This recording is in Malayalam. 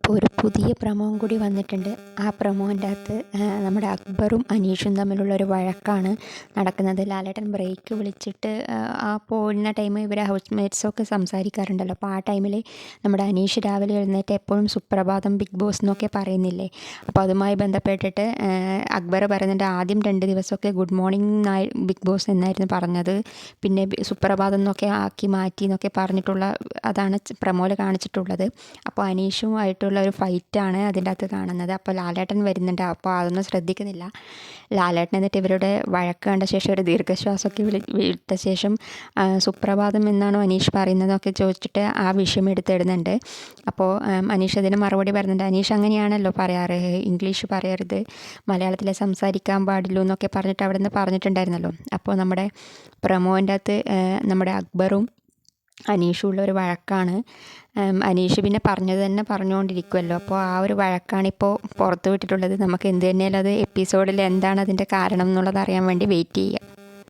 ഇപ്പോൾ ഒരു പുതിയ പ്രമോയും കൂടി വന്നിട്ടുണ്ട്. ആ പ്രമോൻ്റെ അകത്ത് നമ്മുടെ അക്ബറും അനീഷും തമ്മിലുള്ളൊരു വഴക്കാണ് നടക്കുന്നത്. ലാലേട്ടൻ ബ്രേക്ക് വിളിച്ചിട്ട് ആ പോകുന്ന ടൈം ഇവർ ഹൗസ് മേറ്റ്സൊക്കെ സംസാരിക്കാറുണ്ടല്ലോ. അപ്പോൾ ആ ടൈമിൽ നമ്മുടെ അനീഷ് രാവിലെ എഴുന്നേറ്റ് എപ്പോഴും സുപ്രഭാതം ബിഗ് ബോസ് എന്നൊക്കെ പറയുന്നില്ലേ. അപ്പോൾ അതുമായി ബന്ധപ്പെട്ടിട്ട് അക്ബർ പറയുന്നുണ്ട്, ആദ്യം 2 ദിവസമൊക്കെ ഗുഡ് മോർണിംഗ് ബിഗ് ബോസ് എന്നായിരുന്നു പറഞ്ഞത്, പിന്നെ സുപ്രഭാതം എന്നൊക്കെ ആക്കി മാറ്റി എന്നൊക്കെ പറഞ്ഞിട്ടുള്ള അതാണ് പ്രമോയിൽ കാണിച്ചിട്ടുള്ളത്. അപ്പോൾ അനീഷുമായിട്ടുള്ള ഒരു ഫൈറ്റാണ് അതിൻ്റെ അകത്ത് കാണുന്നത്. അപ്പോൾ ലാലേട്ടൻ വരുന്നുണ്ട്. അപ്പോൾ അതൊന്നും ശ്രദ്ധിക്കുന്നില്ല. ലാലേട്ടൻ എന്നിട്ട് ഇവരുടെ വഴക്ക് കണ്ട ശേഷം ഒരു ദീർഘശ്വാസമൊക്കെ വിട്ട ശേഷം സുപ്രഭാതം എന്നാണോ അനീഷ് പറയുന്നതൊക്കെ ചോദിച്ചിട്ട് ആ വിഷയം എടുത്തിടുന്നുണ്ട്. അപ്പോൾ അനീഷ് അതിന് മറുപടി പറയുന്നുണ്ട്, അനീഷ് അങ്ങനെയാണല്ലോ പറയാറ്, ഇംഗ്ലീഷ് പറയരുത്, മലയാളത്തിലെ സംസാരിക്കാൻ പാടുള്ളൂ എന്നൊക്കെ പറഞ്ഞിട്ട് അവിടെ നിന്ന് പറഞ്ഞിട്ടുണ്ടായിരുന്നല്ലോ. അപ്പോൾ നമ്മുടെ പ്രമോൻ്റെ അകത്ത് നമ്മുടെ അക്ബറും അനീഷുള്ള ഒരു വഴക്കാണ്. അനീഷ് പിന്നെ പറഞ്ഞത് തന്നെ പറഞ്ഞുകൊണ്ടിരിക്കുമല്ലോ. അപ്പോൾ ആ ഒരു വഴക്കാണിപ്പോൾ പുറത്ത് വിട്ടിട്ടുള്ളത്. നമുക്ക് എന്ത് തന്നെയാലും അത് എപ്പിസോഡിൽ എന്താണ് അതിൻ്റെ കാരണം എന്നുള്ളത് അറിയാൻ വേണ്ടി വെയിറ്റ് ചെയ്യുക.